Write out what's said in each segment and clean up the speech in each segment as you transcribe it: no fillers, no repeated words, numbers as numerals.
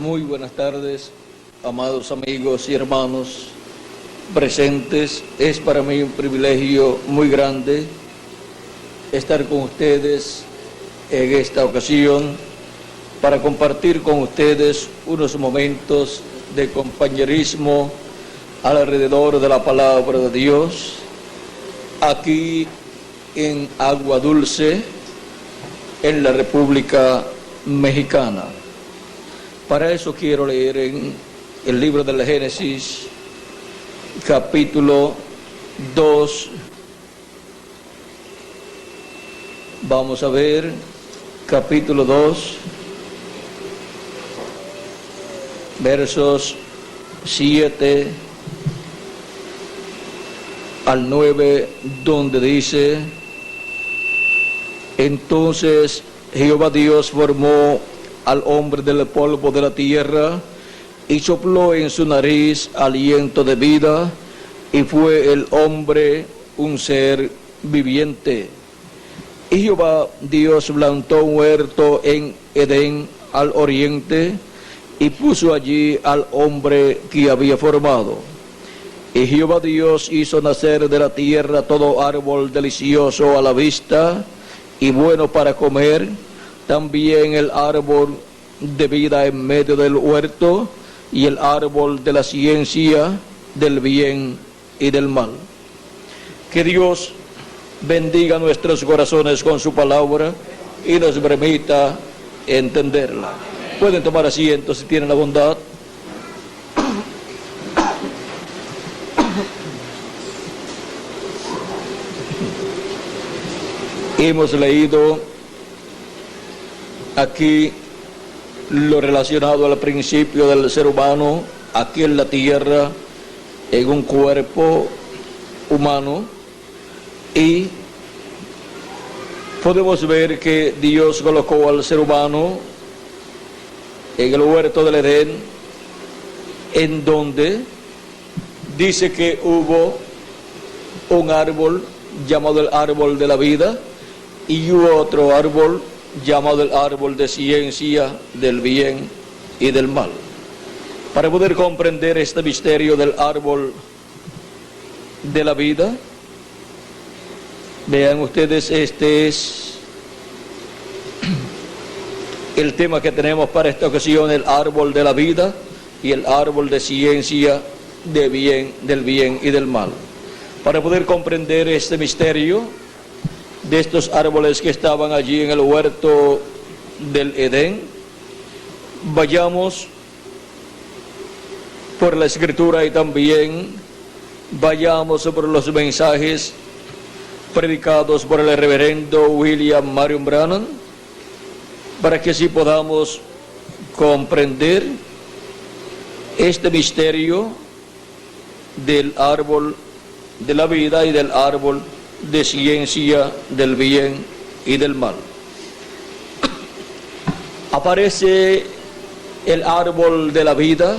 Muy buenas tardes, amados amigos y hermanos presentes. Es para mí un privilegio muy grande estar con ustedes en esta ocasión para compartir con ustedes unos momentos de compañerismo alrededor de la palabra de Dios, aquí en Agua Dulce, en la República Mexicana. Para eso quiero leer en el libro del Génesis, capítulo 2. Vamos a ver, capítulo 2, versos 7 al 9, donde dice: Entonces Jehová Dios formó al hombre del polvo de la tierra y sopló en su nariz aliento de vida, y fue el hombre un ser viviente. Y Jehová Dios plantó un huerto en Edén al oriente, y puso allí al hombre que había formado. Y Jehová Dios hizo nacer de la tierra todo árbol delicioso a la vista y bueno para comer, también el árbol de vida en medio del huerto, y el árbol de la ciencia del bien y del mal. Que Dios bendiga nuestros corazones con su palabra y nos permita entenderla. Pueden tomar asiento si tienen la bondad. Hemos leído aquí lo relacionado al principio del ser humano aquí en la tierra, en un cuerpo humano, y podemos ver que Dios colocó al ser humano en el huerto del Edén, en donde dice que hubo un árbol llamado el árbol de la vida y hubo otro árbol llamado el árbol de ciencia del bien y del mal. Para poder comprender este misterio del árbol de la vida, vean ustedes, este es el tema que tenemos para esta ocasión: el árbol de la vida y el árbol de ciencia del bien y del mal. Para poder comprender este misterio de estos árboles que estaban allí en el huerto del Edén, vayamos por la Escritura y también vayamos por los mensajes predicados por el reverendo William Marion Branham, para que así podamos comprender este misterio del árbol de la vida y del árbol de ciencia del bien y del mal. Aparece el árbol de la vida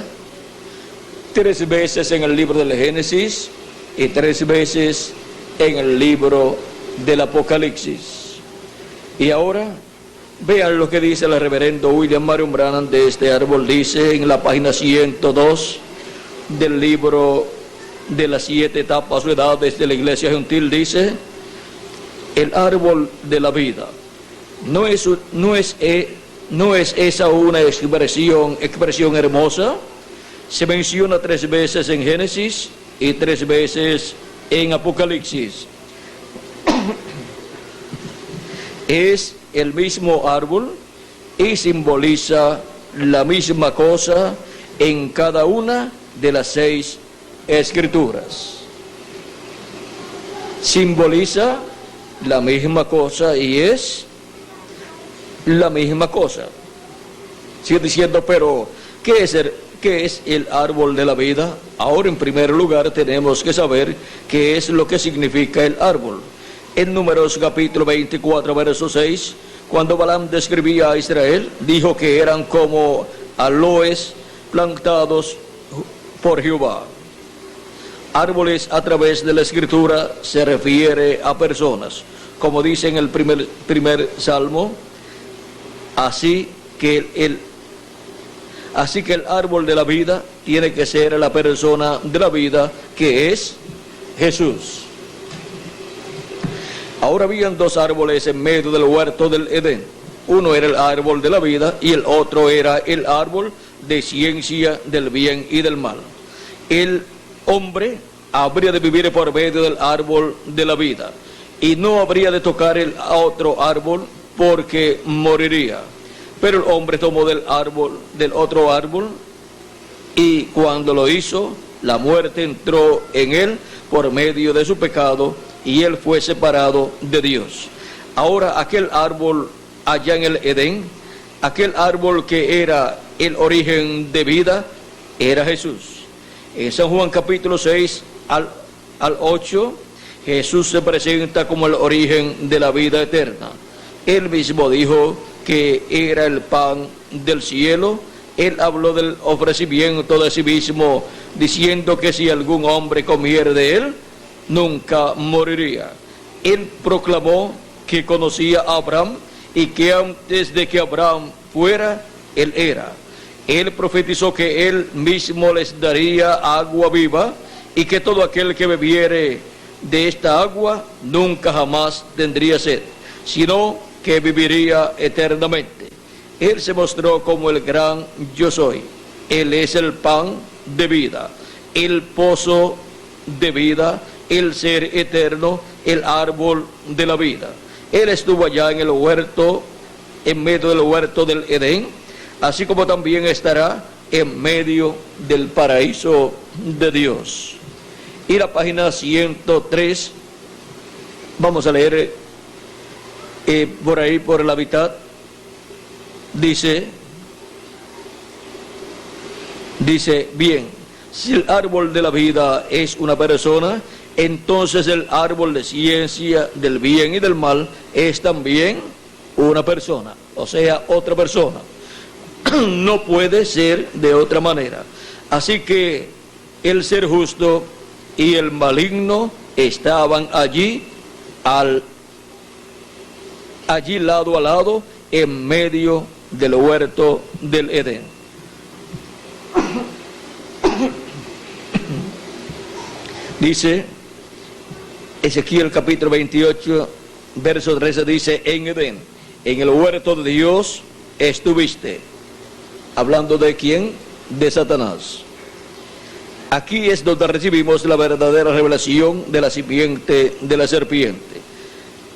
3 veces en el libro del Génesis y 3 veces en el libro del Apocalipsis. Y ahora vean lo que dice el reverendo William Marion Branham de este árbol. Dice en la página 102 del libro de las 7 etapas o edades de la Iglesia Gentil, dice: el árbol de la vida no es esa una expresión hermosa. Se menciona 3 veces en Génesis y 3 veces en Apocalipsis. Es el mismo árbol y simboliza la misma cosa en cada una de las 6 Escrituras. Simboliza la misma cosa y es la misma cosa. Sigue diciendo, pero ¿qué es el árbol de la vida? Ahora, en primer lugar, tenemos que saber qué es lo que significa el árbol. En Números capítulo 24, verso 6, cuando Balaam describía a Israel, dijo que eran como aloes plantados por Jehová. Árboles, a través de la Escritura, se refiere a personas, como dice en el primer salmo, así Así que el árbol de la vida tiene que ser la persona de la vida, que es Jesús. Ahora habían dos árboles en medio del huerto del Edén. Uno era el árbol de la vida y el otro era el árbol de ciencia del bien y del mal. El hombre habría de vivir por medio del árbol de la vida y no habría de tocar el otro árbol porque moriría. Pero el hombre tomó del otro árbol, y cuando lo hizo, la muerte entró en él por medio de su pecado, y él fue separado de Dios. Ahora aquel árbol allá en el Edén, aquel árbol que era el origen de vida, era Jesús. En San Juan capítulo 6 al 8, Jesús se presenta como el origen de la vida eterna. Él mismo dijo que era el pan del cielo. Él habló del ofrecimiento de sí mismo, diciendo que si algún hombre comiera de él, nunca moriría. Él proclamó que conocía a Abraham y que antes de que Abraham fuera, él era. Él profetizó que él mismo les daría agua viva y que todo aquel que bebiere de esta agua nunca jamás tendría sed, sino que viviría eternamente. Él se mostró como el gran yo soy. Él es el pan de vida, el pozo de vida, el ser eterno, el árbol de la vida. Él estuvo allá en el huerto, en medio del huerto del Edén, así como también estará en medio del paraíso de Dios. Y la página 103, vamos a leer por ahí, por la mitad, dice, bien, si el árbol de la vida es una persona, entonces el árbol de ciencia del bien y del mal es también una persona, o sea, otra persona. No puede ser de otra manera. Así que el ser justo y el maligno estaban allí lado a lado, en medio del huerto del Edén. Dice Ezequiel capítulo 28, verso 13, dice: en Edén, en el huerto de Dios estuviste. Hablando de quién? De Satanás. Aquí es donde recibimos la verdadera revelación de la simiente de la serpiente.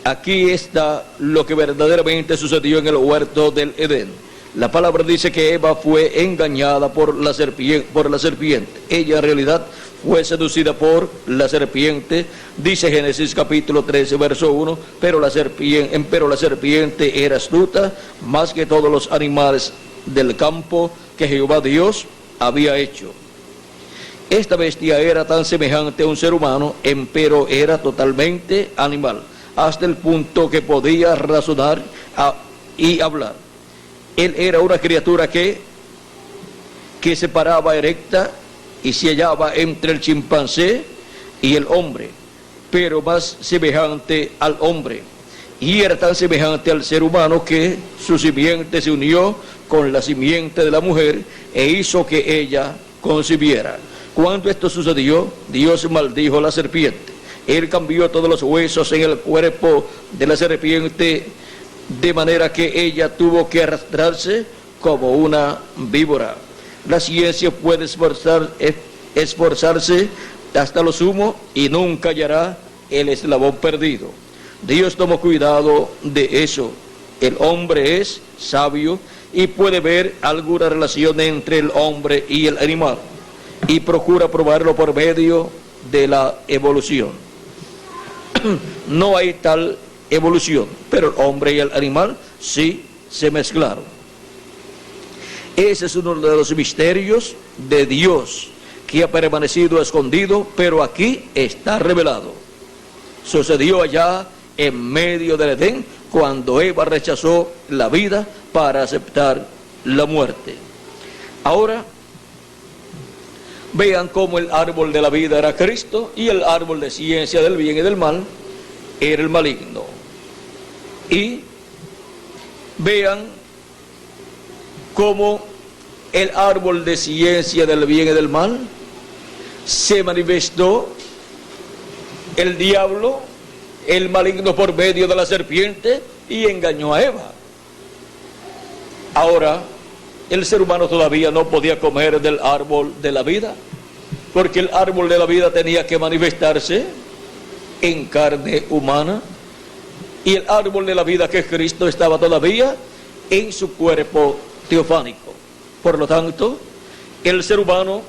Aquí está lo que verdaderamente sucedió en el huerto del Edén. La palabra dice que Eva fue engañada por la serpiente. Ella en realidad fue seducida por la serpiente. Dice Génesis capítulo 13, verso 1, pero la serpiente era astuta más que todos los animales del campo que Jehová Dios había hecho. Esta bestia era tan semejante a un ser humano, empero era totalmente animal, hasta el punto que podía razonar y hablar. Él era una criatura que se paraba erecta y se hallaba entre el chimpancé y el hombre, pero más semejante al hombre. Y era tan semejante al ser humano que su simiente se unió con la simiente de la mujer e hizo que ella concibiera. Cuando esto sucedió, Dios maldijo a la serpiente. Él cambió todos los huesos en el cuerpo de la serpiente, de manera que ella tuvo que arrastrarse como una víbora. La ciencia puede esforzarse hasta lo sumo y nunca hallará el eslabón perdido. Dios tomó cuidado de eso. El hombre es sabio y puede ver alguna relación entre el hombre y el animal, y procura probarlo por medio de la evolución. No hay tal evolución, pero el hombre y el animal sí se mezclaron. Ese es uno de los misterios de Dios que ha permanecido escondido, pero aquí está revelado. Sucedió allá en medio del Edén, cuando Eva rechazó la vida para aceptar la muerte. Ahora vean cómo el árbol de la vida era Cristo y el árbol de ciencia del bien y del mal era el maligno. Y vean cómo el árbol de ciencia del bien y del mal, se manifestó el diablo, el maligno, por medio de la serpiente, y engañó a Eva. Ahora, el ser humano todavía no podía comer del árbol de la vida, porque el árbol de la vida tenía que manifestarse en carne humana, y el árbol de la vida, que es Cristo, estaba todavía en su cuerpo teofánico. Por lo tanto, el ser humano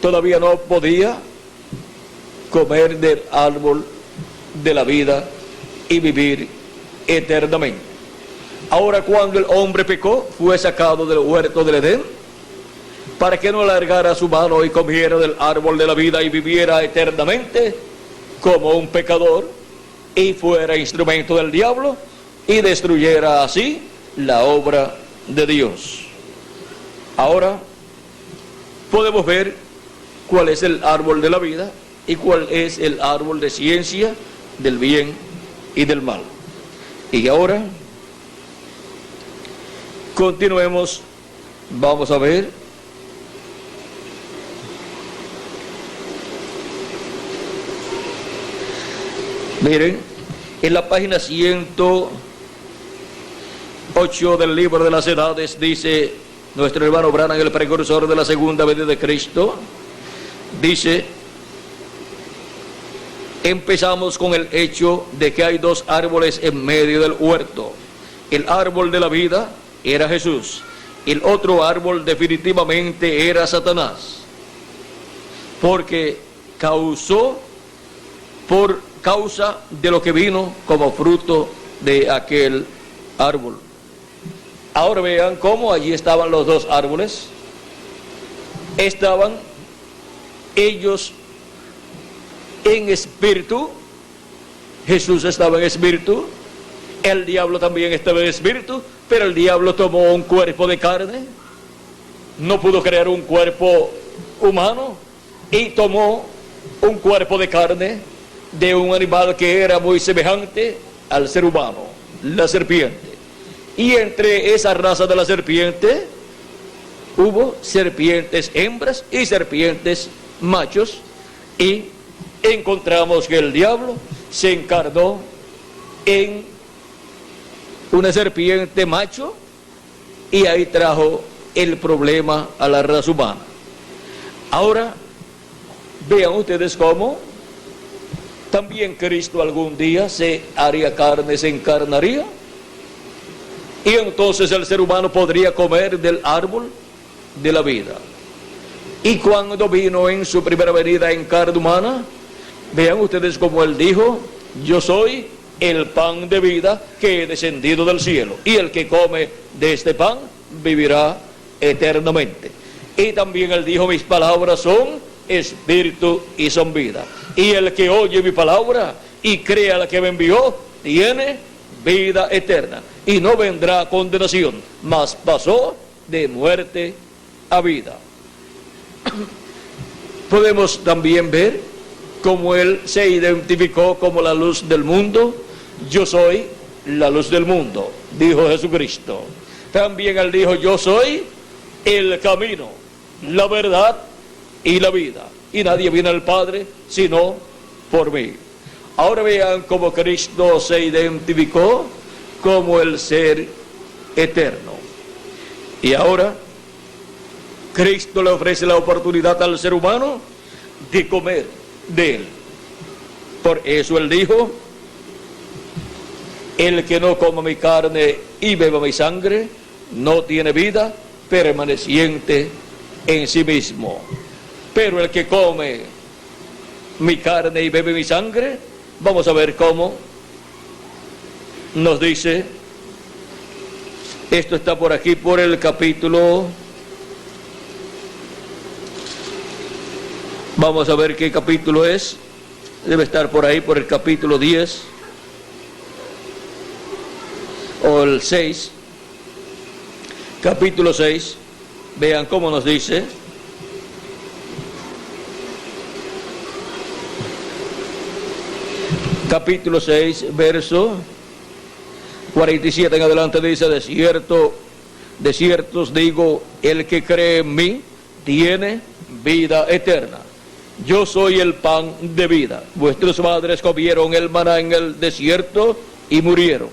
todavía no podía comer del árbol de la vida y vivir eternamente. Ahora, cuando el hombre pecó, fue sacado del huerto del Edén para que no alargara su mano y comiera del árbol de la vida y viviera eternamente como un pecador, y fuera instrumento del diablo y destruyera así la obra de Dios. Ahora podemos ver cuál es el árbol de la vida y cuál es el árbol de ciencia del bien y del mal. Y ahora continuemos, vamos a ver miren, en la página 108 del libro de las edades, dice nuestro hermano Branham, el precursor de la segunda venida de Cristo, dice: empezamos con el hecho de que hay dos árboles en medio del huerto. El árbol de la vida era Jesús, el otro árbol definitivamente era Satanás, porque por causa de lo que vino como fruto de aquel árbol. Ahora vean cómo allí estaban los dos árboles. Estaban ellos en espíritu. Jesús estaba en espíritu, el diablo también estaba en espíritu, pero el diablo tomó un cuerpo de carne, no pudo crear un cuerpo humano, y tomó un cuerpo de carne de un animal que era muy semejante al ser humano, la serpiente. Y entre esa raza de la serpiente hubo serpientes hembras y serpientes machos, y encontramos que el diablo se encarnó en una serpiente macho, y ahí trajo el problema a la raza humana. Ahora vean ustedes cómo también Cristo algún día se haría carne, se encarnaría, y entonces el ser humano podría comer del árbol de la vida. Y cuando vino en su primera venida en carne humana, vean ustedes cómo él dijo: yo soy el pan de vida que he descendido del cielo, y el que come de este pan vivirá eternamente. Y también él dijo: mis palabras son espíritu y son vida, y el que oye mi palabra y cree a la que me envió tiene vida eterna, y no vendrá a condenación, mas pasó de muerte a vida. Podemos también ver cómo él se identificó como la luz del mundo. Yo soy la luz del mundo, dijo Jesucristo. También él dijo: yo soy el camino, la verdad y la vida, y nadie viene al Padre sino por mí. Ahora vean cómo Cristo se identificó como el ser eterno. Y ahora Cristo le ofrece la oportunidad al ser humano de comer de él. Por eso él dijo: el que no coma mi carne y beba mi sangre no tiene vida permaneciente en sí mismo. Pero el que come mi carne y bebe mi sangre, vamos a ver cómo nos dice. Esto está por aquí, por el capítulo, vamos a ver qué capítulo es. Debe estar por ahí, por el capítulo 10 o el 6, capítulo 6. Vean cómo nos dice. Capítulo 6, verso 47 en adelante, dice: de cierto de cierto os digo, el que cree en mí tiene vida eterna. Yo soy el pan de vida. Vuestros padres comieron el maná en el desierto y murieron.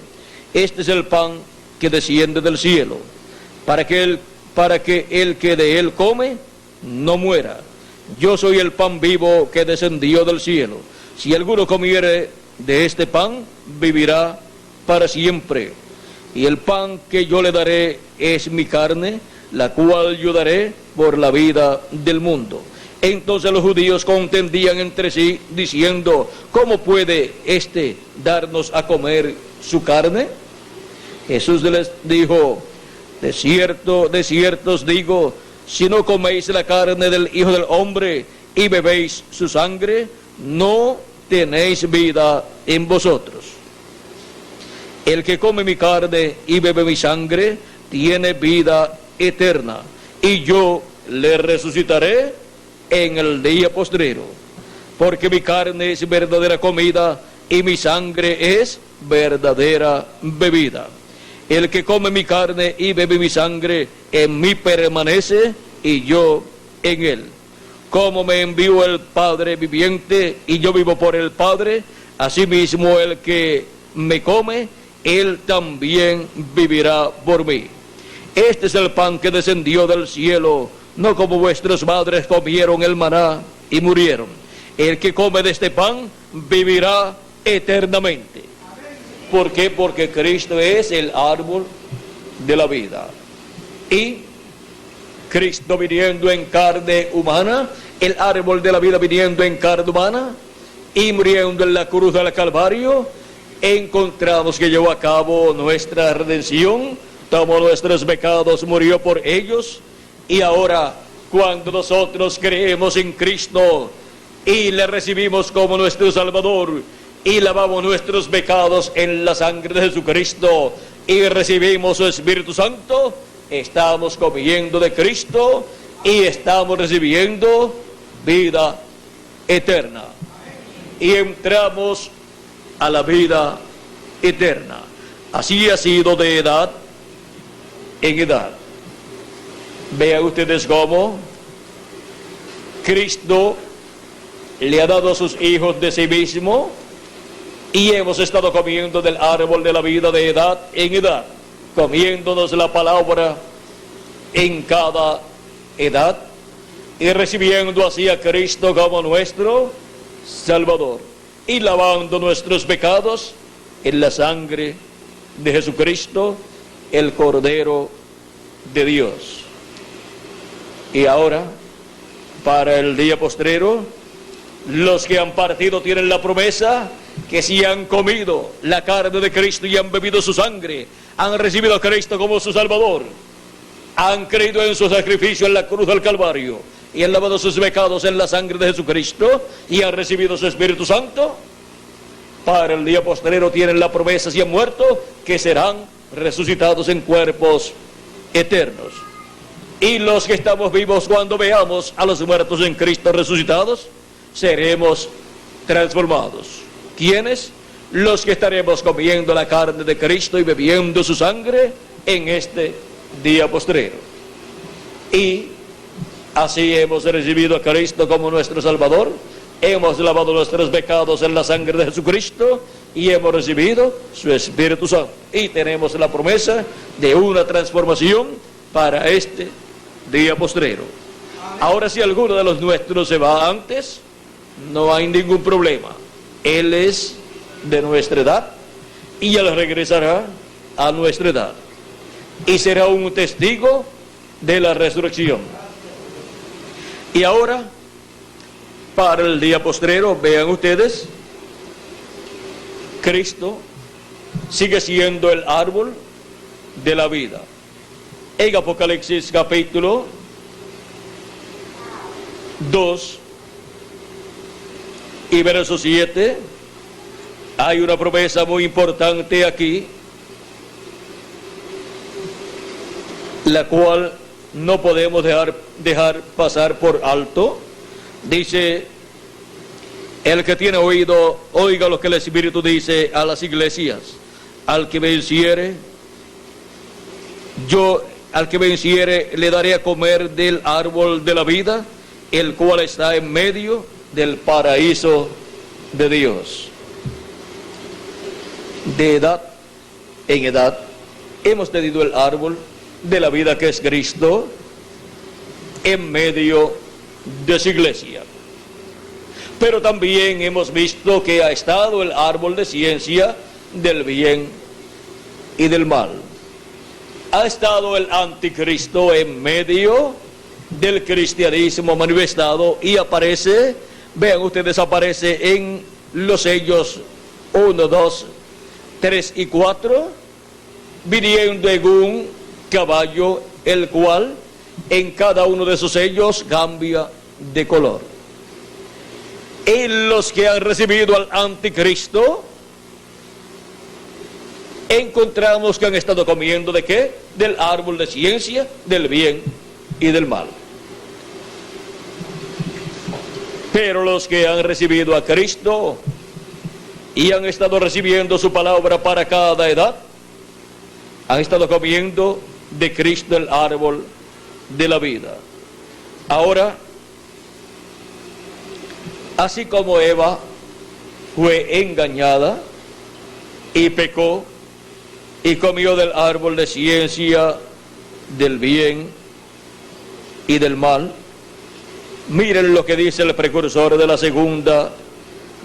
Este es el pan que desciende del cielo, para que el que de él come no muera. Yo soy el pan vivo que descendió del cielo. Si alguno comiere de este pan, vivirá para siempre. Y el pan que yo le daré es mi carne, la cual yo daré por la vida del mundo. Entonces los judíos contendían entre sí, diciendo, ¿cómo puede éste darnos a comer su carne? Jesús les dijo, de cierto os digo, si no coméis la carne del Hijo del Hombre y bebéis su sangre, no tenéis vida en vosotros. El que come mi carne y bebe mi sangre, tiene vida eterna, y yo le resucitaré en el día postrero, porque mi carne es verdadera comida y mi sangre es verdadera bebida. El que come mi carne y bebe mi sangre, en mí permanece y yo en él. Como me envió el Padre viviente y yo vivo por el Padre, asimismo el que me come, él también vivirá por mí. Este es el pan que descendió del cielo, no como vuestros padres comieron el maná y murieron. El que come de este pan vivirá eternamente. ¿Por qué? Porque Cristo es el árbol de la vida. Y Cristo viniendo en carne humana, el árbol de la vida viniendo en carne humana y muriendo en la cruz del Calvario, encontramos que llevó a cabo nuestra redención, tomó nuestros pecados, murió por ellos, y ahora cuando nosotros creemos en Cristo y le recibimos como nuestro Salvador y lavamos nuestros pecados en la sangre de Jesucristo y recibimos su Espíritu Santo, estamos comiendo de Cristo y estamos recibiendo vida eterna y entramos a la vida eterna. Así ha sido de edad en edad. Vean ustedes cómo Cristo le ha dado a sus hijos de sí mismo y hemos estado comiendo del árbol de la vida de edad en edad, comiéndonos la palabra en cada edad y recibiendo así a Cristo como nuestro Salvador y lavando nuestros pecados en la sangre de Jesucristo, el Cordero de Dios. Y ahora, para el día postrero, los que han partido tienen la promesa que si han comido la carne de Cristo y han bebido su sangre, han recibido a Cristo como su Salvador, han creído en su sacrificio en la cruz del Calvario y han lavado sus pecados en la sangre de Jesucristo y han recibido su Espíritu Santo, para el día postrero tienen la promesa, si han muerto, que serán resucitados en cuerpos eternos. Y los que estamos vivos, cuando veamos a los muertos en Cristo resucitados, seremos transformados. ¿Quiénes? Los que estaremos comiendo la carne de Cristo y bebiendo su sangre en este día postrero. Y así hemos recibido a Cristo como nuestro Salvador, hemos lavado nuestros pecados en la sangre de Jesucristo y hemos recibido su Espíritu Santo. Y tenemos la promesa de una transformación para este día postrero. Ahora, si alguno de los nuestros se va antes, no hay ningún problema. Él es de nuestra edad y él regresará a nuestra edad y será un testigo de la resurrección. Y ahora, para el día postrero, vean ustedes, Cristo sigue siendo el árbol de la vida. En Apocalipsis capítulo 2 y verso 7, hay una promesa muy importante aquí, la cual no podemos dejar pasar por alto. Dice, el que tiene oído, oiga lo que el Espíritu dice a las iglesias. Al que venciere, yo al que venciere le daré a comer del árbol de la vida, el cual está en medio del paraíso de Dios. De edad en edad hemos tenido el árbol de la vida, que es Cristo, en medio de su iglesia. Pero también hemos visto que ha estado el árbol de ciencia del bien y del mal. Ha estado el anticristo en medio del cristianismo manifestado y aparece, vean ustedes, aparece en los sellos 1, 2, 3 y 4, viniendo en un caballo, el cual en cada uno de esos sellos cambia de color. En los que han recibido al anticristo, encontramos que han estado comiendo ¿de qué? Del árbol de ciencia, del bien y del mal. Pero los que han recibido a Cristo y han estado recibiendo su palabra para cada edad, han estado comiendo de Cristo el árbol de la vida. Ahora, así como Eva fue engañada y pecó y comió del árbol de ciencia del bien y del mal, miren lo que dice el precursor de la segunda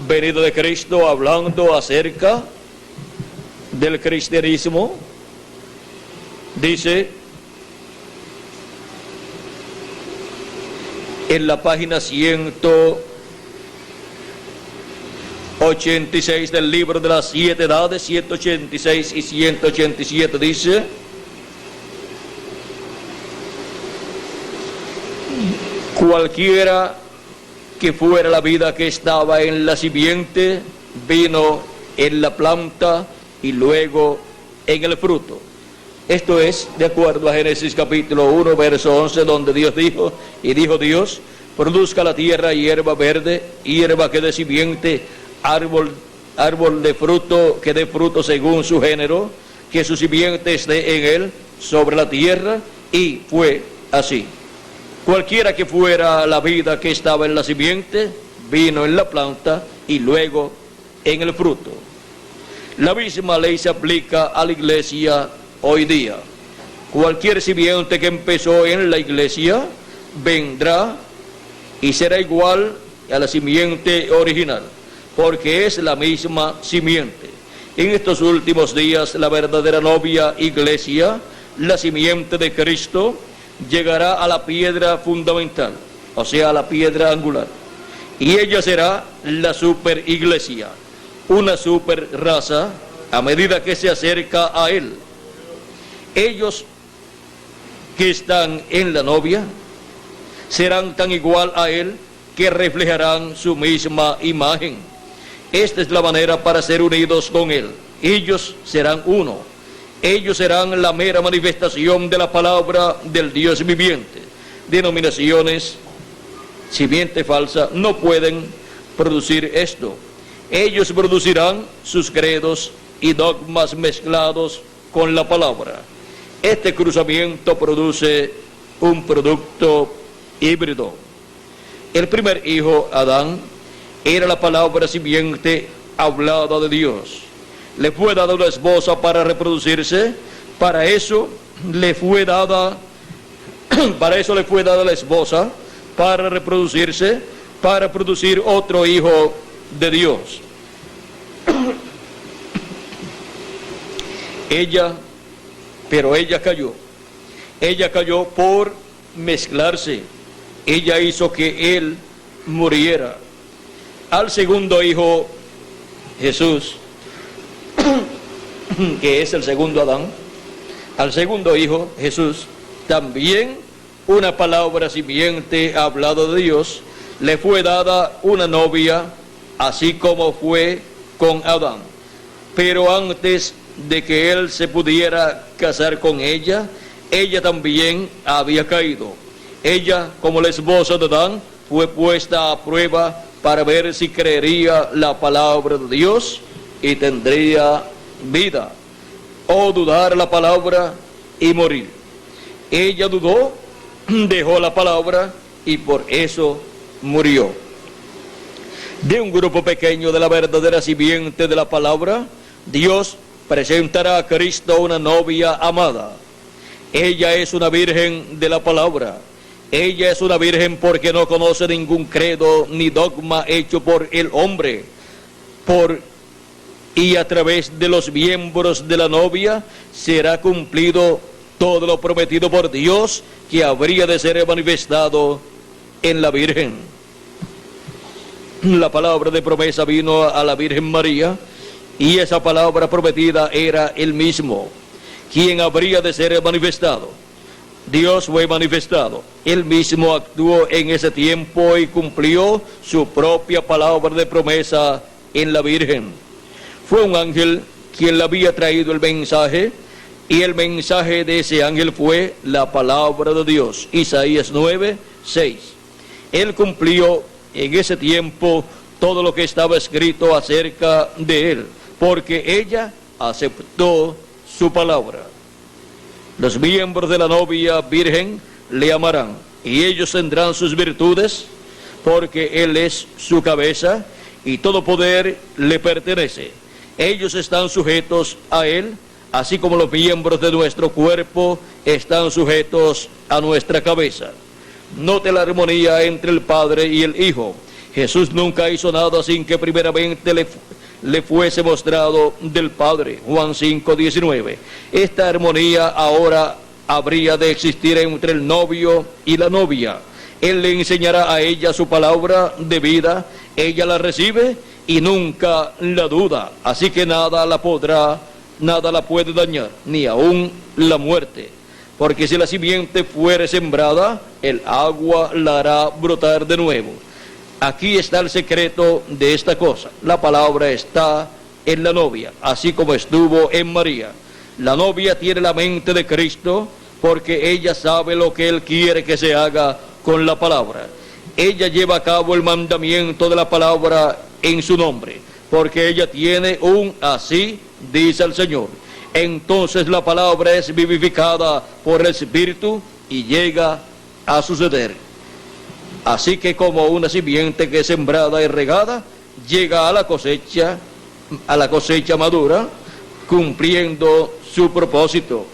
venida de Cristo, hablando acerca del cristianismo. Dice en la página 186 del libro de las 7 edades, 186 y 187, dice: cualquiera que fuera la vida que estaba en la simiente, vino en la planta y luego en el fruto. Esto es de acuerdo a Génesis capítulo 1, verso 11, donde Dios dijo, y dijo Dios: produzca la tierra hierba verde, hierba que dé simiente, árbol de fruto que dé fruto según su género, que su simiente esté en él sobre la tierra. Y fue así. Cualquiera que fuera la vida que estaba en la simiente, vino en la planta y luego en el fruto. La misma ley se aplica a la iglesia hoy día. Cualquier simiente que empezó en la iglesia vendrá y será igual a la simiente original, porque es la misma simiente. En estos últimos días, la verdadera novia iglesia, la simiente de Cristo, llegará a la piedra fundamental, o sea, a la piedra angular, y ella será la super iglesia, una super raza, a medida que se acerca a él. Ellos que están en la novia serán tan igual a él que reflejarán su misma imagen. Esta es la manera para ser unidos con él. Ellos serán uno. Ellos serán la mera manifestación de la palabra del Dios viviente. Denominaciones, simiente falsa, no pueden producir esto. Ellos producirán sus credos y dogmas mezclados con la palabra. Este cruzamiento produce un producto híbrido. El primer hijo, Adán, era la palabra simiente hablada de Dios. Le fue dada una esposa para reproducirse. Para eso le fue dada la esposa para reproducirse, para producir otro hijo de Dios. Pero ella cayó. Ella cayó por mezclarse. Ella hizo que él muriera. Al segundo hijo, Jesús, que es el segundo Adán, al segundo hijo, Jesús, también una palabra simiente hablada de Dios, le fue dada una novia, así como fue con Adán. Pero antes de que él se pudiera casar con ella, ella también había caído. Ella, como la esposa de Adán, fue puesta a prueba para ver si creería la palabra de Dios y tendría vida, o dudar la palabra y morir. ella dudó, dejó la palabra y por eso murió. De un grupo pequeño de la verdadera simiente de la palabra, Dios presentará a Cristo una novia amada. Ella es una virgen de la palabra. Ella es una virgen porque no conoce ningún credo ni dogma hecho por el hombre. Y a través de los miembros de la novia será cumplido todo lo prometido por Dios que habría de ser manifestado en la Virgen. La palabra de promesa vino a la Virgen María y esa palabra prometida era el mismo, quien habría de ser manifestado. Dios fue manifestado, Él mismo actuó en ese tiempo y cumplió su propia palabra de promesa en la Virgen. Fue un ángel quien le había traído el mensaje, y el mensaje de ese ángel fue la palabra de Dios. Isaías 9:6. Él cumplió en ese tiempo todo lo que estaba escrito acerca de él, porque ella aceptó su palabra. Los miembros de la novia virgen le amarán, y ellos tendrán sus virtudes, porque él es su cabeza, y todo poder le pertenece. Ellos están sujetos a él, así como los miembros de nuestro cuerpo están sujetos a nuestra cabeza. Note la armonía entre el Padre y el Hijo. Jesús nunca hizo nada sin que primeramente le fuese mostrado del Padre. Juan 5:19. Esta armonía ahora habría de existir entre el novio y la novia. Él le enseñará a ella su palabra de vida, ella la recibe y nunca la duda, así que nada la puede dañar, ni aun la muerte, porque si la simiente fuere sembrada, el agua la hará brotar de nuevo. Aquí está el secreto de esta cosa: la palabra está en la novia, así como estuvo en María. La novia tiene la mente de Cristo, porque ella sabe lo que Él quiere que se haga con la palabra. Ella lleva a cabo el mandamiento de la palabra en su nombre, porque ella tiene un así dice el Señor. Entonces la palabra es vivificada por el Espíritu y llega a suceder. Así que como una simiente que es sembrada y regada, llega a la cosecha madura, cumpliendo su propósito.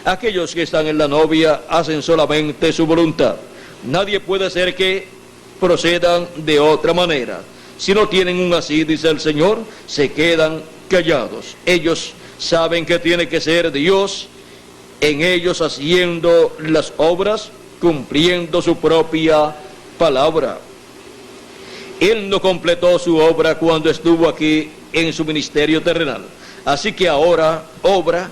Aquellos que están en la novia hacen solamente su voluntad. Nadie puede hacer que procedan de otra manera. Si no tienen un así, dice el Señor, se quedan callados. Ellos saben que tiene que ser Dios en ellos haciendo las obras, cumpliendo su propia palabra. Él no completó su obra cuando estuvo aquí en su ministerio terrenal. Así que ahora obra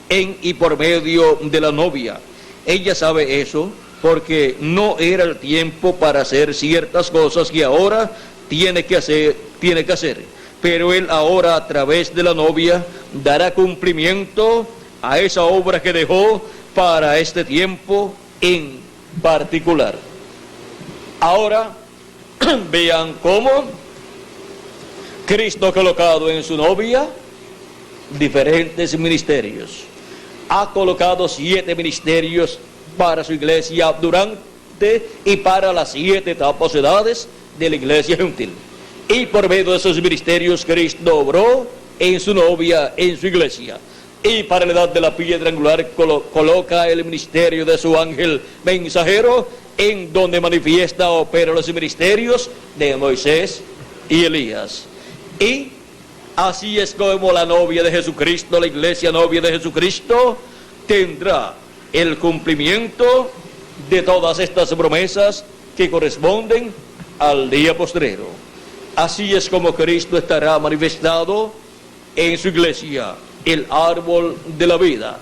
en y por medio de la novia. Ella sabe eso porque no era el tiempo para hacer ciertas cosas que ahora tiene que hacer. Pero Él ahora, a través de la novia, dará cumplimiento a esa obra que dejó para este tiempo en particular. Ahora vean cómo Cristo ha colocado en su novia diferentes ministerios. Ha colocado 7 ministerios para su iglesia durante y para las 7 etapas o edades de la iglesia gentil. Y por medio de esos ministerios Cristo obró en su novia, en su iglesia. Y para la edad de la piedra angular coloca el ministerio de su ángel mensajero, en donde manifiesta o opera los ministerios de Moisés y Elías. Y así es como la novia de Jesucristo, la iglesia novia de Jesucristo, tendrá el cumplimiento de todas estas promesas que corresponden al día postrero. Así es como Cristo estará manifestado en su iglesia, el árbol de la vida.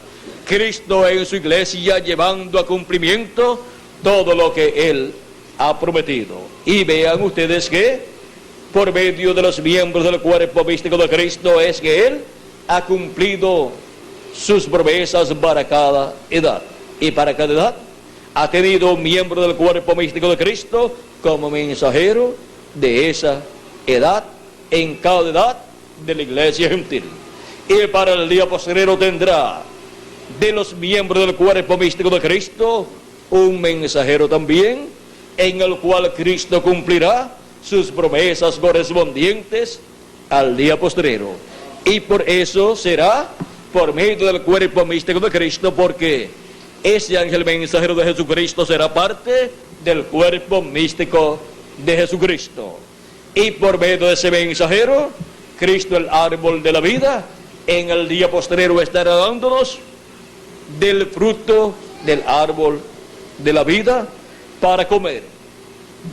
Cristo en su iglesia llevando a cumplimiento todo lo que Él ha prometido. Y vean ustedes que por medio de los miembros del cuerpo místico de Cristo es que Él ha cumplido sus promesas para cada edad. Y para cada edad ha tenido un miembro del cuerpo místico de Cristo como mensajero de esa edad, en cada edad de la iglesia gentil. Y para el día postrero tendrá de los miembros del cuerpo místico de Cristo, un mensajero también, en el cual Cristo cumplirá sus promesas correspondientes al día postrero. Y por eso será por medio del cuerpo místico de Cristo, porque ese ángel mensajero de Jesucristo será parte del cuerpo místico de Jesucristo. Y por medio de ese mensajero, Cristo, el árbol de la vida, en el día postrero estará dándonos del fruto del árbol de la vida para comer.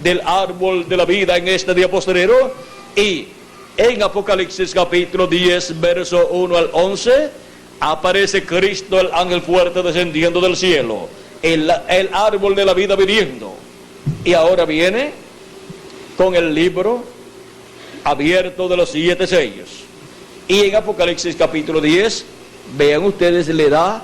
Del árbol de la vida en este día postrero. Y en Apocalipsis capítulo 10, verso 1 al 11, aparece Cristo, el ángel fuerte, descendiendo del cielo, el árbol de la vida viniendo. Y ahora viene con el libro abierto de los 7 sellos. Y en Apocalipsis capítulo 10, vean ustedes, le da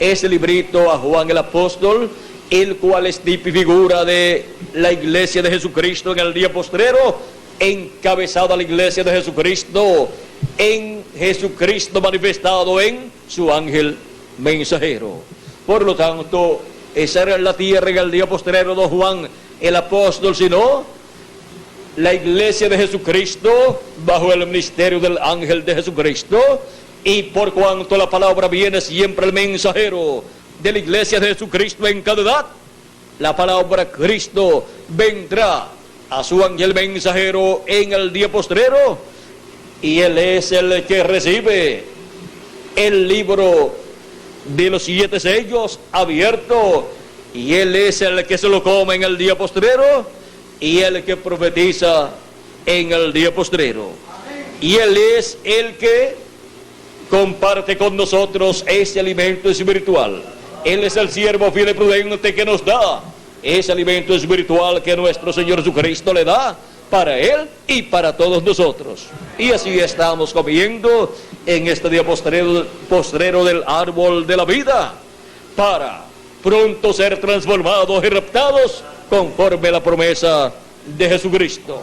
ese librito a Juan el apóstol, el cual es tipo y figura de la iglesia de Jesucristo en el día postrero, encabezada la iglesia de Jesucristo, en Jesucristo manifestado en su ángel mensajero. Por lo tanto, esa era la tierra en el día postrero, no Juan el apóstol, sino la iglesia de Jesucristo bajo el ministerio del ángel de Jesucristo. Y por cuanto la palabra viene siempre el mensajero de la iglesia de Jesucristo en cada edad, la palabra Cristo vendrá a su ángel mensajero en el día postrero, y él es el que recibe el libro de los 7 sellos abierto, y él es el que se lo come en el día postrero, y el que profetiza en el día postrero. Y él es el que comparte con nosotros ese alimento espiritual. Él es el siervo fiel y prudente que nos da ese alimento espiritual que nuestro Señor Jesucristo le da para él y para todos nosotros. Y así estamos comiendo en este día postrero del árbol de la vida, para pronto ser transformados y raptados conforme a la promesa de Jesucristo.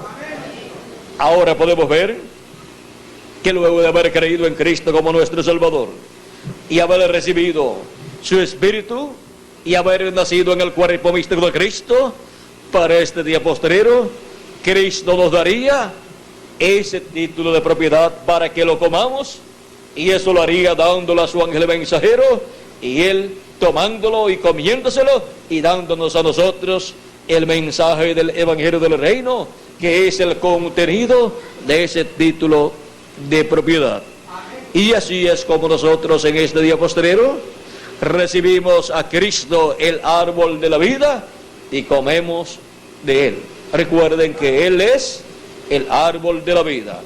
Ahora podemos ver que luego de haber creído en Cristo como nuestro Salvador y haber recibido su Espíritu y haber nacido en el cuerpo místico de Cristo, para este día postrero, Cristo nos daría ese título de propiedad para que lo comamos, y eso lo haría dándolo a su ángel mensajero, y él tomándolo y comiéndoselo y dándonos a nosotros el mensaje del Evangelio del Reino, que es el contenido de ese título de propiedad. Y así es como nosotros en este día postrero recibimos a Cristo, el árbol de la vida, y comemos de él. Recuerden que él es el árbol de la vida.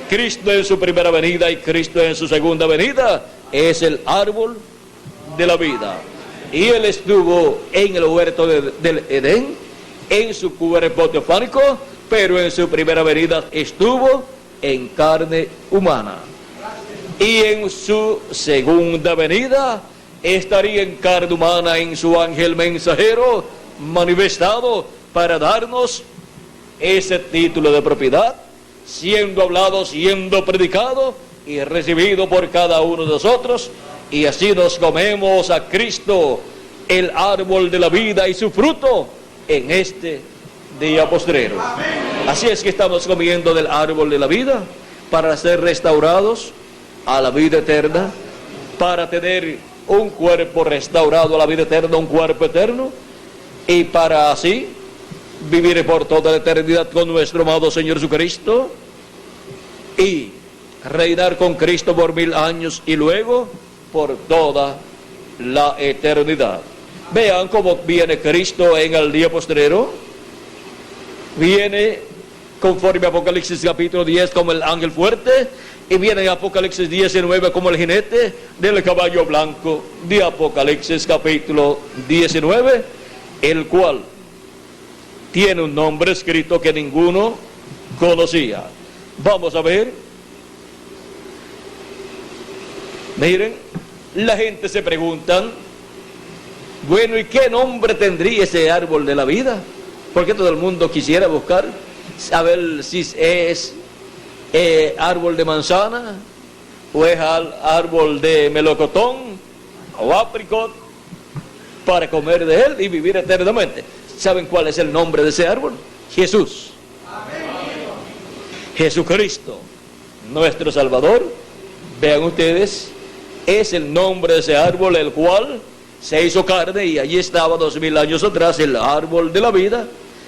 Cristo en su primera venida y Cristo en su segunda venida es el árbol de la vida. Y él estuvo en el huerto del Edén, en su cuerpo teofánico, pero en su primera venida estuvo en carne humana. Y en su segunda venida estaría en carne humana, en su ángel mensajero manifestado, para darnos ese título de propiedad, siendo hablado, siendo predicado y recibido por cada uno de nosotros. Y así nos comemos a Cristo, el árbol de la vida y su fruto, en este día postrero. Así es que estamos comiendo del árbol de la vida para ser restaurados a la vida eterna, para tener un cuerpo restaurado a la vida eterna, un cuerpo eterno, y para así vivir por toda la eternidad con nuestro amado Señor Jesucristo y reinar con Cristo por 1000 años y luego por toda la eternidad. Vean cómo viene Cristo en el día postrero. Viene conforme a Apocalipsis capítulo 10 como el ángel fuerte, y viene en Apocalipsis 19 como el jinete del caballo blanco de Apocalipsis capítulo 19, el cual tiene un nombre escrito que ninguno conocía. Vamos a ver. Miren, la gente se pregunta, bueno, ¿y qué nombre tendría ese árbol de la vida? Porque todo el mundo quisiera buscar, saber si es árbol de manzana, o es árbol de melocotón, o apricot para comer de él y vivir eternamente. ¿Saben cuál es el nombre de ese árbol? Jesús. Amén. Jesucristo, nuestro Salvador. Vean ustedes, es el nombre de ese árbol, el cual se hizo carne, y allí estaba 2000 años atrás el árbol de la vida,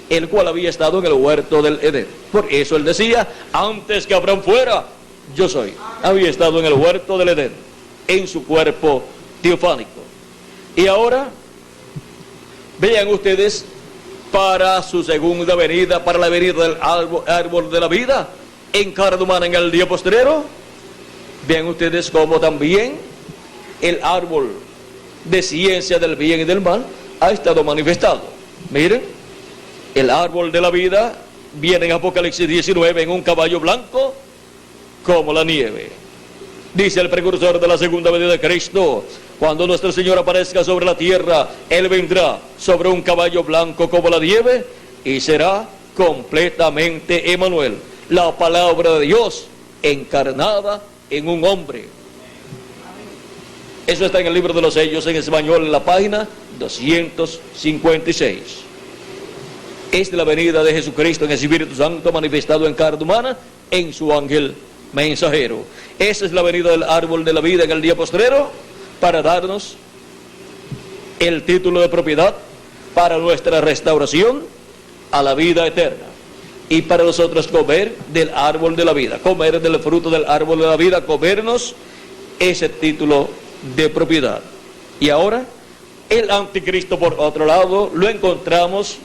el cual había estado en el huerto del Edén. Por eso él decía, antes que Abraham fuera, yo soy. Había estado en el huerto del Edén, en su cuerpo teofánico. Y ahora, vean ustedes, para su segunda venida, para la venida del árbol de la vida, en carne humana en el día postrero, vean ustedes cómo también el árbol de ciencia del bien y del mal ha estado manifestado. Miren, el árbol de la vida viene en Apocalipsis 19 en un caballo blanco como la nieve. Dice el precursor de la segunda venida de Cristo, cuando nuestro Señor aparezca sobre la tierra, Él vendrá sobre un caballo blanco como la nieve y será completamente Emmanuel, la palabra de Dios encarnada en un hombre. Eso está en el libro de los sellos en español, en la página 256. Esta es la venida de Jesucristo en el Espíritu Santo manifestado en carne humana en su ángel mensajero. Esa es la venida del árbol de la vida en el día postrero para darnos el título de propiedad para nuestra restauración a la vida eterna. Y para nosotros comer del árbol de la vida, comer del fruto del árbol de la vida, comernos ese título de propiedad. Y ahora, el anticristo, por otro lado, lo encontramos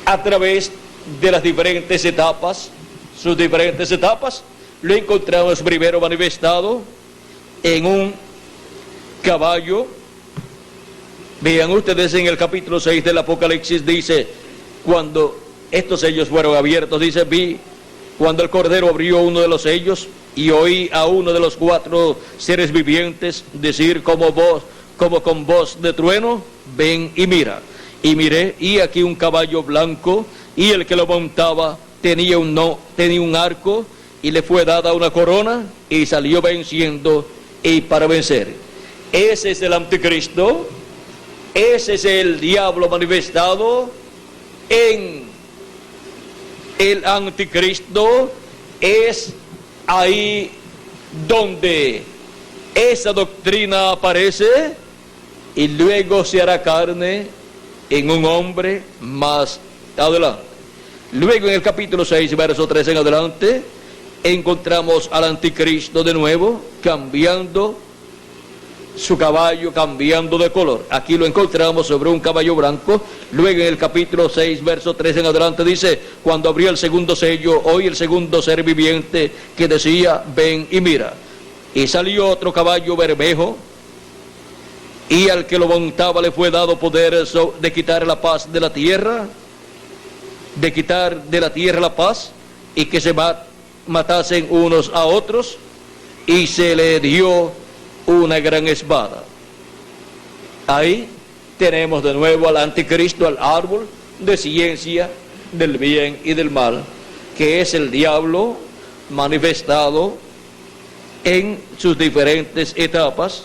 a través de las diferentes etapas, sus diferentes etapas. Lo encontramos primero manifestado en un caballo. Vean ustedes en el capítulo 6 del Apocalipsis, dice, cuando estos sellos fueron abiertos, dice, vi cuando el Cordero abrió uno de los sellos y oí a uno de los 4 seres vivientes decir como con voz de trueno, ven y mira. Y miré, y aquí un caballo blanco, y el que lo montaba tenía un arco, y le fue dada una corona, y salió venciendo y para vencer. Ese es el anticristo, ese es el diablo manifestado en el anticristo. Es ahí donde esa doctrina aparece y luego se hará carne en un hombre más adelante. Luego en el capítulo 6, verso 3 en adelante, encontramos al anticristo de nuevo, cambiando su caballo, cambiando de color. Aquí lo encontramos sobre un caballo blanco. Luego en el capítulo 6, verso 3 en adelante dice, cuando abrió el segundo sello, oí el segundo ser viviente que decía, ven y mira. Y salió otro caballo bermejo, y al que lo montaba le fue dado poder de quitar la paz de la tierra, de quitar de la tierra la paz, y que se matasen unos a otros, y se le dio una gran espada. Ahí tenemos de nuevo al anticristo, al árbol de ciencia del bien y del mal, que es el diablo manifestado en sus diferentes etapas.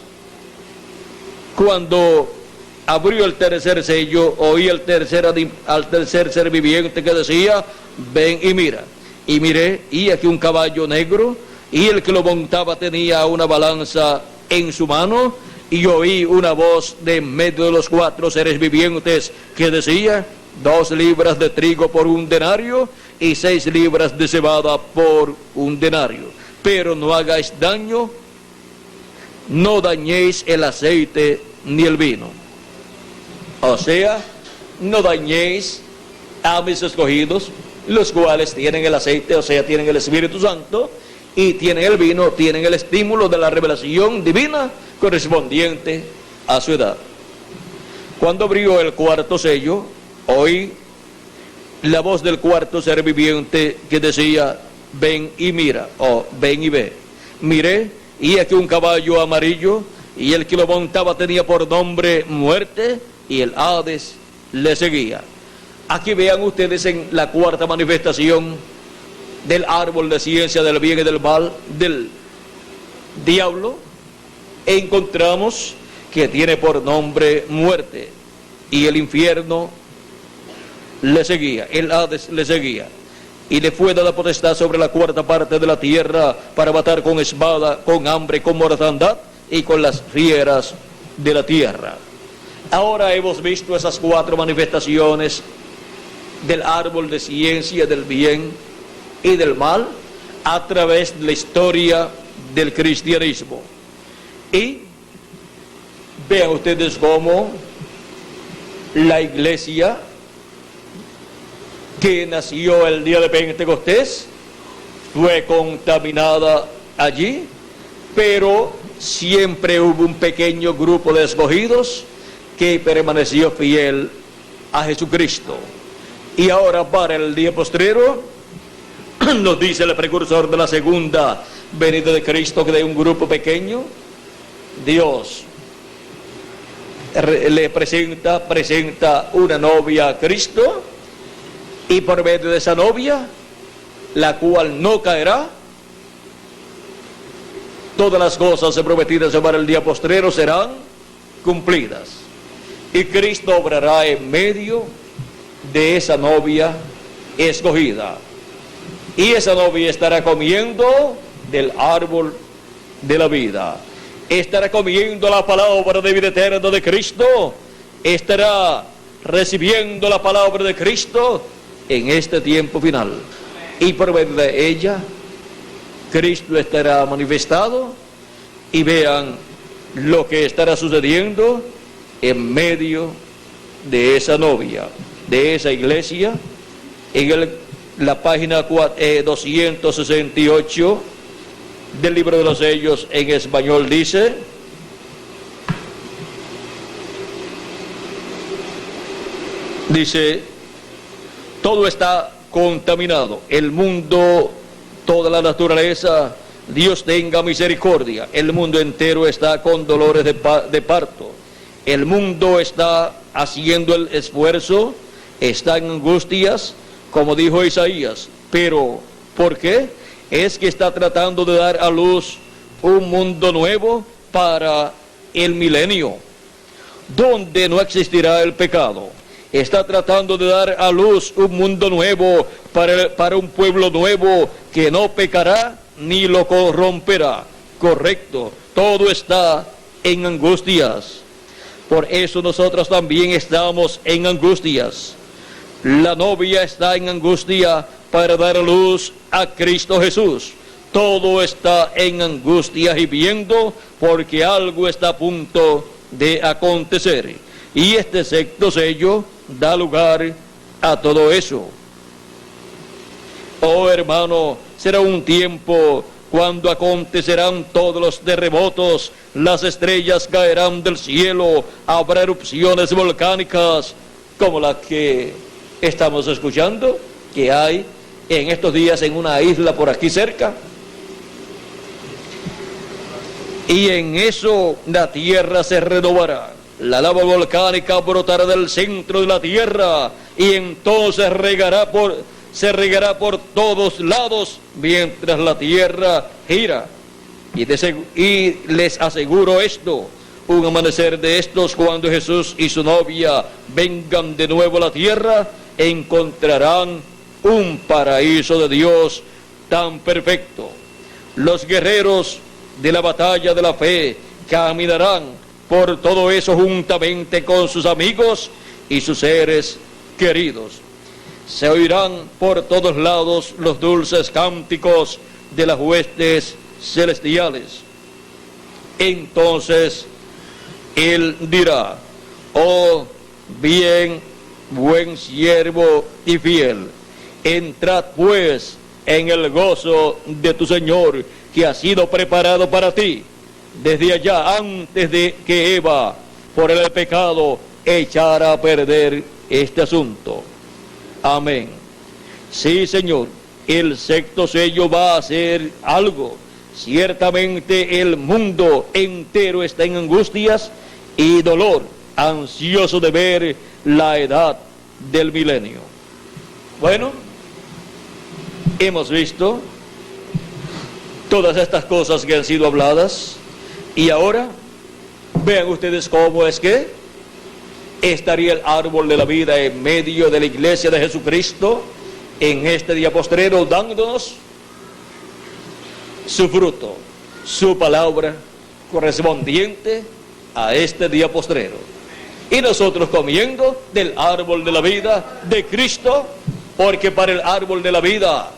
Cuando abrió el tercer sello, oí al tercer ser viviente que decía, ven y mira. Y miré, y aquí un caballo negro, y el que lo montaba tenía una balanza en su mano, y oí una voz de en medio de los 4 seres vivientes que decía, 2 libras de trigo por 1 denario, y 6 libras de cebada por 1 denario. Pero no hagáis daño, no dañéis el aceite ni el vino. O sea, no dañéis a mis escogidos, los cuales tienen el aceite, o sea, tienen el Espíritu Santo, y tienen el vino, tienen el estímulo de la revelación divina correspondiente a su edad. Cuando abrió el cuarto sello, oí la voz del cuarto ser viviente que decía, ven y mira, o ven y ve. Miré, y aquí un caballo amarillo, y el que lo montaba tenía por nombre Muerte, y el Hades le seguía. Aquí vean ustedes en la cuarta manifestación del árbol de ciencia del bien y del mal, del diablo, encontramos que tiene por nombre muerte, y el infierno le seguía, el Hades le seguía, y le fue dada potestad sobre la cuarta parte de la tierra para matar con espada, con hambre, con mortandad y con las fieras de la tierra. Ahora hemos visto esas 4 manifestaciones del árbol de ciencia del bien y del mal a través de la historia del cristianismo. Y vean ustedes cómo la iglesia que nació el día de Pentecostés fue contaminada allí, pero siempre hubo un pequeño grupo de escogidos que permaneció fiel a Jesucristo. Y ahora, para el día postrero, nos dice el precursor de la segunda venida de Cristo, que de un grupo pequeño Dios le presenta una novia a Cristo, y por medio de esa novia, la cual no caerá, todas las cosas prometidas para el día postrero serán cumplidas, y Cristo obrará en medio de esa novia escogida, y esa novia estará comiendo del árbol de la vida, estará comiendo la palabra de vida eterna de Cristo, estará recibiendo la palabra de Cristo en este tiempo final, y por medio de ella Cristo estará manifestado. Y vean lo que estará sucediendo en medio de esa novia, de esa iglesia. En la página 268 del libro de los sellos en español dice: todo está contaminado, el mundo, toda la naturaleza, Dios tenga misericordia, el mundo entero está con dolores de parto, el mundo está haciendo el esfuerzo, está en angustias, como dijo Isaías. Pero ¿por qué? Es que está tratando de dar a luz un mundo nuevo para el milenio, donde no existirá el pecado. Está tratando de dar a luz un mundo nuevo para un pueblo nuevo que no pecará ni lo corromperá. Correcto, todo está en angustias. Por eso nosotros también estamos en angustias. La novia está en angustia para dar a luz a Cristo Jesús. Todo está en angustia y viendo, porque algo está a punto de acontecer. Y este sexto sello da lugar a todo eso. Oh hermano, será un tiempo cuando acontecerán todos los terremotos, las estrellas caerán del cielo, habrá erupciones volcánicas como la que estamos escuchando, que hay en estos días en una isla por aquí cerca. Y en eso la tierra se renovará. La lava volcánica brotará del centro de la tierra, y entonces se regará por todos lados mientras la tierra gira. Y les aseguro esto: un amanecer de estos, cuando Jesús y su novia vengan de nuevo a la tierra, encontrarán un paraíso de Dios tan perfecto. Los guerreros de la batalla de la fe caminarán por todo eso juntamente con sus amigos y sus seres queridos. Se oirán por todos lados los dulces cánticos de las huestes celestiales. Entonces Él dirá: oh bien, buen siervo y fiel, entrad pues en el gozo de tu Señor, que ha sido preparado para ti desde allá, antes de que Eva, por el pecado, echara a perder este asunto. Amén. Sí, Señor, el sexto sello va a hacer algo. Ciertamente el mundo entero está en angustias y dolor, ansioso de ver la edad del milenio. Bueno, hemos visto todas estas cosas que han sido habladas, y ahora Vean ustedes cómo es que estaría el árbol de la vida en medio de la iglesia de Jesucristo en este día postrero, dándonos su fruto, su palabra correspondiente a este día postrero. Y nosotros comiendo del árbol de la vida de Cristo, porque para el árbol de la vida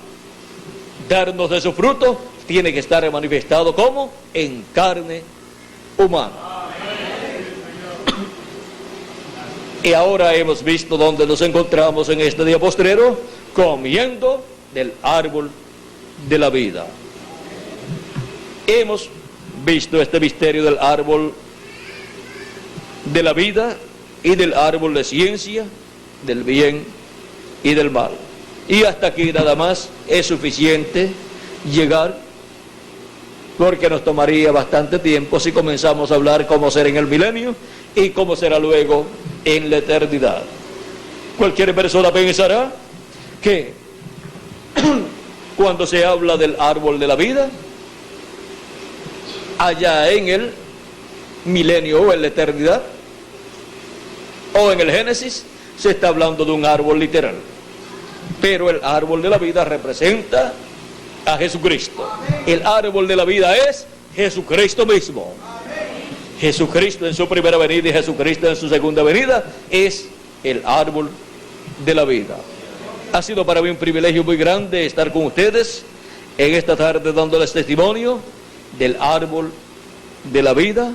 darnos de su fruto tiene que estar manifestado como en carne humana. Y ahora hemos visto dónde nos encontramos en este día postrero, comiendo del árbol de la vida. Hemos visto este misterio del árbol de la vida y del árbol de ciencia, del bien y del mal. Y hasta aquí nada más es suficiente llegar, porque nos tomaría bastante tiempo si comenzamos a hablar cómo será en el milenio y cómo será luego en la eternidad. Cualquier persona pensará que cuando se habla del árbol de la vida, allá en el milenio o en la eternidad, o en el Génesis, se está hablando de un árbol literal. Pero el árbol de la vida representa a Jesucristo. El árbol de la vida es Jesucristo mismo. Jesucristo en su primera venida y Jesucristo en su segunda venida es el árbol de la vida. Ha sido para mí un privilegio muy grande estar con ustedes en esta tarde dándoles testimonio del árbol de la vida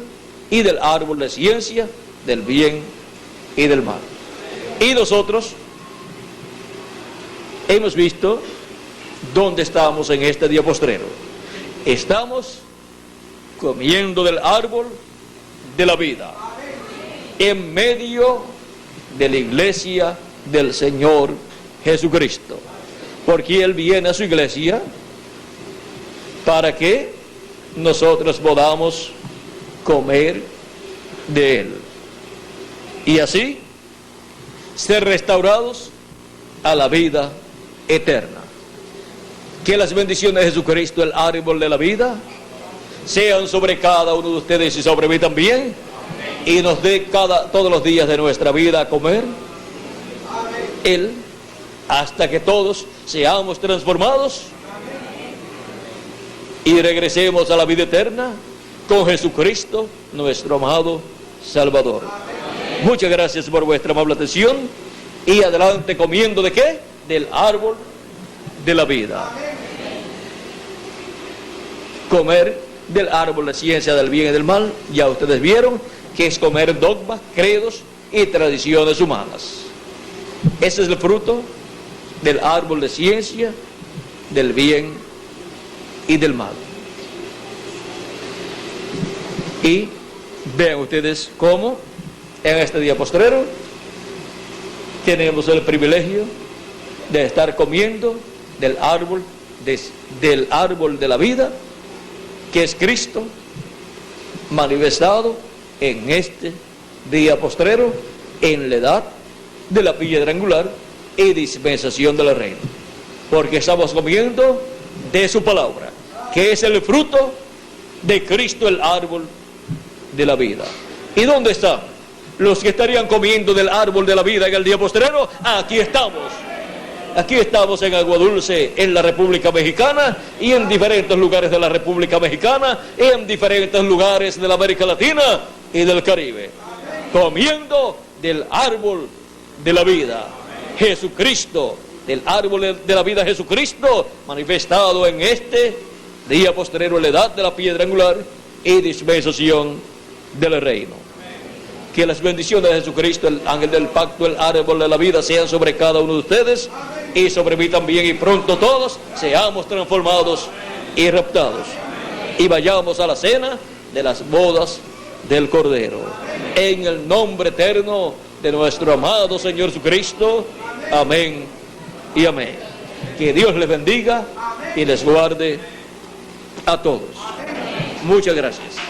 y del árbol de ciencia, del bien y del mal. Y nosotros hemos visto dónde estamos en este día postrero. Estamos comiendo del árbol de la vida en medio de la iglesia del Señor Jesucristo, porque Él viene a su iglesia para que nosotros podamos comer de Él y así ser restaurados a la vida eterna. Que las bendiciones de Jesucristo, el árbol de la vida, sean sobre cada uno de ustedes y sobre mí también, y nos dé todos los días de nuestra vida a comer Él, hasta que todos seamos transformados y regresemos a la vida eterna con Jesucristo, nuestro amado Salvador. Muchas gracias por vuestra amable atención, y adelante comiendo ¿de qué? Del árbol de la vida. Comer del árbol de ciencia del bien y del mal, ya ustedes vieron que es comer dogmas, credos y tradiciones humanas. Ese es el fruto del árbol de ciencia del bien y del mal. Y vean ustedes cómo en este día postrero tenemos el privilegio de estar comiendo del árbol de la vida, que es Cristo manifestado en este día postrero en la edad de la piedra angular y dispensación del reino, porque estamos comiendo de su palabra, que es el fruto de Cristo, el árbol de la vida. ¿Y dónde están los que estarían comiendo del árbol de la vida en el día postrero? Aquí estamos. Aquí estamos en Agua Dulce, en la República Mexicana, y en diferentes lugares de la República Mexicana, y en diferentes lugares de la América Latina y del Caribe, comiendo del árbol de la vida, Jesucristo, del árbol de la vida Jesucristo, manifestado en este día postrero, en la edad de la piedra angular y dispensación del reino. Que las bendiciones de Jesucristo, el ángel del pacto, el árbol de la vida, sean sobre cada uno de ustedes y sobre mí también, y pronto todos seamos transformados y raptados y vayamos a la cena de las bodas del Cordero. En el nombre eterno de nuestro amado Señor Jesucristo. Amén y amén. Que Dios les bendiga y les guarde a todos. Muchas gracias.